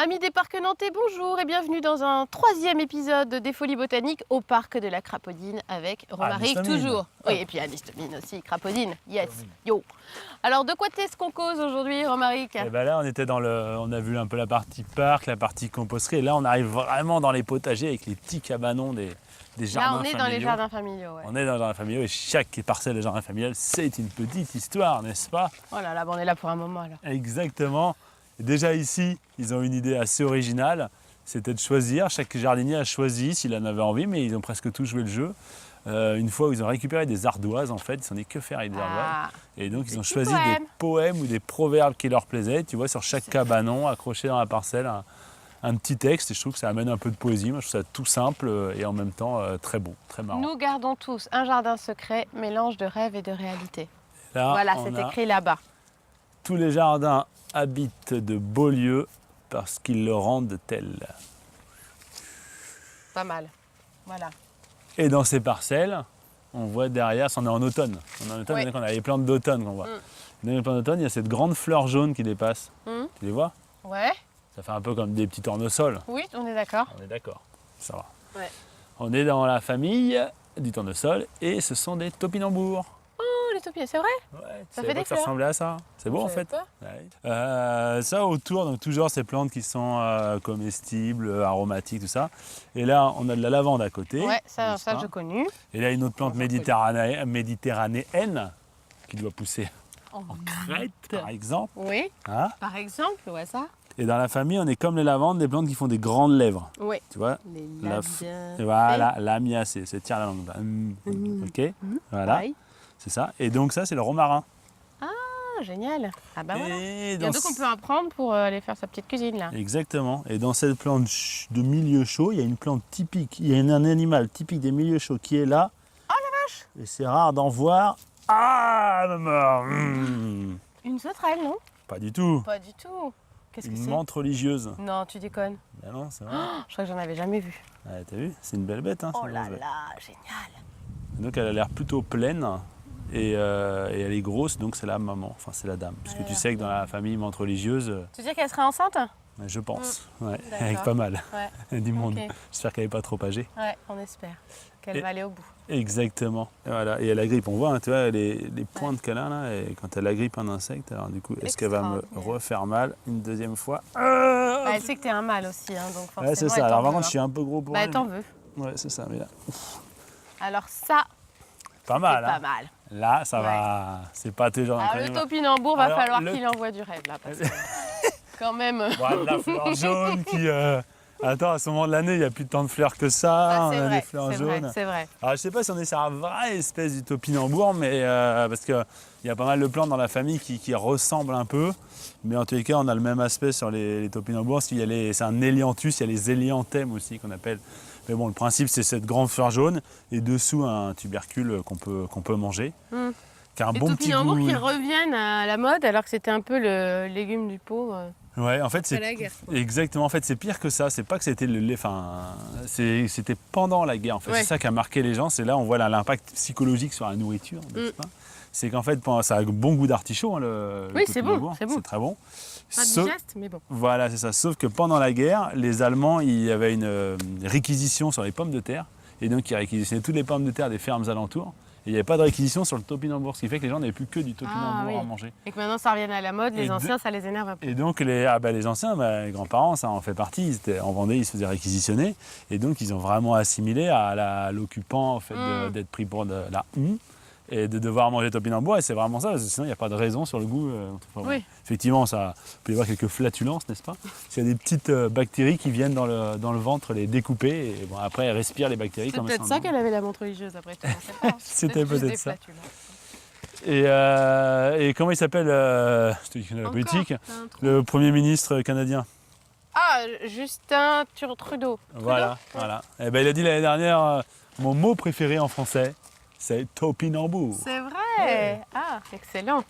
Amis des parcs nantais, bonjour et bienvenue dans un troisième épisode des Folies Botaniques au parc de la Crapaudine avec Romaric toujours. Oui, et puis Anhistamine aussi, Crapaudine, yes, yo. Alors de quoi est-ce qu'on cause aujourd'hui, Romaric? Et ben là, on a vu un peu la partie parc, la partie composterie, et là on arrive vraiment dans les potagers avec les petits cabanons des jardins familiaux. Là, on est dans les jardins familiaux. Ouais. On est dans les jardins familiaux et chaque parcelle de jardin familial, c'est une petite histoire, n'est-ce pas? Oh là là, on est là pour un moment alors. Exactement. Déjà ici, ils ont une idée assez originale, c'était de choisir, chaque jardinier a choisi s'il en avait envie, mais ils ont presque tous joué le jeu. Une fois où ils ont récupéré des ardoises, en fait, ils s'en est que faire avec des ardoises. Et donc ils ont choisi des poèmes ou des proverbes qui leur plaisaient. Tu vois, sur chaque cabanon, accroché dans la parcelle, un petit texte. Et je trouve que ça amène un peu de poésie. Moi, je trouve ça tout simple et en même temps très beau, très marrant. Nous gardons tous un jardin secret, mélange de rêve et de réalité. Là, voilà, c'est écrit là-bas. Tous les jardins habitent de beaux lieux parce qu'ils le rendent tel. Pas mal, voilà. Et dans ces parcelles, on voit derrière, on est en automne. On est en automne, oui. On a les plantes d'automne qu'on voit. Dans les plantes d'automne, il y a cette grande fleur jaune qui dépasse. Tu les vois? Ouais. Ça fait un peu comme des petits tournesols. Oui, on est d'accord. On est d'accord, ça va. Ouais. On est dans la famille du tournesol et ce sont des topinambours. Oh, les topinambours, c'est vrai? Ouais, ça fait des fleurs. Ça ressemblait à ça. C'est beau en fait. Ouais. Ça autour, donc toujours ces plantes qui sont comestibles, aromatiques, tout ça. Et là, on a de la lavande à côté. Ouais, ça j'ai connu. Et là, une autre plante méditerranéenne qui doit pousser en Crète, par exemple. Oui, hein? Par exemple, ouais, ça. Et dans la famille, on est comme les lavandes, des plantes qui font des grandes lèvres. Oui. Tu vois? Les lamiacées. Voilà, lamiacées, c'est tire la langue. Ok, voilà. Pareil. C'est ça. Et donc ça, c'est le romarin. Ah, génial. Ah bah voilà. Et il y a deux qu'on peut apprendre pour aller faire sa petite cuisine là. Exactement. Et dans cette plante de milieu chaud, il y a une plante typique, il y a un animal typique des milieux chauds qui est là. Oh la vache! Et c'est rare d'en voir. Ah, ma mort. Une sauterelle, non? Pas du tout. Pas du tout. Qu'est-ce que c'est? Une menthe religieuse. Non, tu déconnes. Ben non, c'est vrai. Oh, je crois que j'en avais jamais vu. Ouais, t'as vu? C'est une belle bête. Hein, oh là là, génial. Donc elle a l'air plutôt pleine. Et elle est grosse, donc c'est la maman, enfin c'est la dame. Puisque tu sais que dans la famille menthe religieuse... Tu veux dire qu'elle serait enceinte? Je pense, ouais, avec pas mal du monde. Okay. J'espère qu'elle n'est pas trop âgée. Ouais, on espère qu'elle va aller au bout. Exactement. Et voilà. Et elle agrippe, on voit, hein, tu vois, les pointes qu'elle a là, et quand elle agrippe un insecte, alors du coup, est-ce qu'elle va me refaire mal une deuxième fois? Elle sait que t'es un mâle aussi, hein, donc forcément. Ouais, c'est ça. Alors par contre, je suis un peu gros pour elle. Elle t'en veut. Ouais, c'est ça. Mais là... Alors ça, pas mal. Pas mal. Là, ça va. C'est pas toujours. Alors le topinambour, va falloir qu'il envoie du rêve là, parce que quand même. Voilà, la fleur jaune qui. Attends, à ce moment de l'année, il n'y a plus tant de fleurs que ça. Ah, on a des fleurs jaunes. C'est vrai. Alors, je sais pas si on est sur la vraie espèce du topinambour, mais parce qu'il y a pas mal de plantes dans la famille qui ressemblent un peu. Mais en tous les cas, on a le même aspect sur les topinambours. C'est un hélianthus, il y a les hélianthèmes aussi qu'on appelle. Mais bon, le principe, c'est cette grande fleur jaune et dessous un tubercule qu'on peut manger. Qui a un bon petit goût. Les topinambours qui reviennent à la mode alors que c'était un peu le légume du pauvre. Ouais, en fait, c'est exactement. En fait, c'est pire que ça. C'est pas que c'était c'était pendant la guerre. En fait, c'est ça qui a marqué les gens. C'est là on voit l'impact psychologique sur la nourriture. C'est qu'en fait, ça a un bon goût d'artichaut. Hein, oui, c'est bon, c'est très bon. Pas digeste, mais bon. Voilà, c'est ça. Sauf que pendant la guerre, les Allemands, il y avait une réquisition sur les pommes de terre, et donc ils réquisitionnaient toutes les pommes de terre des fermes alentours. Et il n'y avait pas de réquisition sur le topinambour, ce qui fait que les gens n'avaient plus que du topinambour à manger. Et que maintenant ça revient à la mode, les anciens ça les énerve un peu. Et donc les anciens, les grands-parents, ça en fait partie, en Vendée, ils se faisaient réquisitionner. Et donc ils ont vraiment assimilé à l'occupant au fait d'être pris pour de la et de devoir manger topinambour. Et c'est vraiment ça, parce que sinon il n'y a pas de raison sur le goût. Effectivement, ça peut y avoir quelques flatulences, n'est-ce pas? Il y a des petites bactéries qui viennent dans le ventre les découper. Et bon, après, elles respirent les bactéries. C'est peut-être ça qu'elle avait la menthe religieuse après tout. C'était peut-être ça. Et comment il s'appelle je te dis la politique, le Premier ministre canadien? Ah, Justin Trudeau. Voilà. Et ben, il a dit l'année dernière, mon mot préféré en français, c'est topinambour. C'est vrai. Ah, excellent.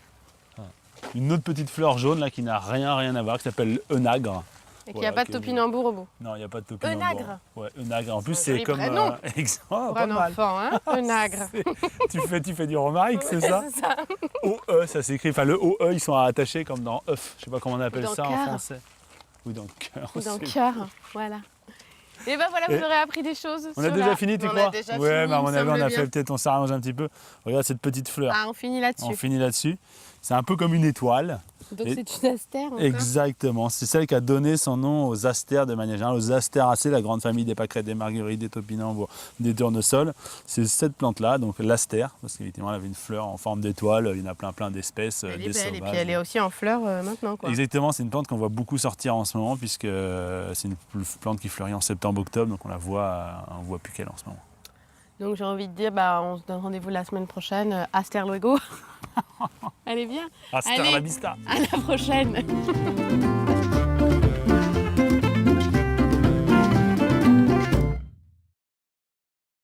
Une autre petite fleur jaune là qui n'a rien à voir, qui s'appelle l'enagre. Et qu'il n'y a pas de topinambour au bout. Non, il n'y a pas de topinambour. Enagre. Ouais, enagre. En plus, c'est comme pour un enfant, hein. Enagre. tu fais du Romaric, c'est ça? C'est ça. OE, ça s'écrit. Enfin, le OE, ils sont attachés comme dans œuf. Je sais pas comment on appelle ça en français. ou dans le cœur. Ou dans le c'est- cœur, voilà. Et ben voilà, vous Et- aurez appris des choses. On a déjà fini, tu On crois? a déjà Ouais, fini, mais à mon il me avis, on semble a bien. fait peut-être, on s'arrange un petit peu. Regarde cette petite fleur. Ah, on finit là-dessus. On finit là-dessus. C'est un peu comme une étoile. Donc Et- c'est une astère encore. Exactement. C'est celle qui a donné son nom aux astères de manière générale, aux astéracées, la grande famille des pâquerettes, des marguerites, des topinambures, des tournesols. C'est cette plante-là, donc l'astère, parce qu'effectivement, elle avait une fleur en forme d'étoile. Il y en a plein d'espèces, Elle des est belle, et sauvages. puis elle est aussi en fleurs maintenant, quoi. Exactement, c'est une plante qu'on voit beaucoup sortir en ce moment, puisque c'est une plante qui fleurit en septembre-octobre, donc on voit plus qu'elle en ce moment. Donc j'ai envie de dire, bah, on se donne rendez-vous la semaine prochaine. Hasta luego. Allez bien. Hasta Allez. la vista. À la prochaine.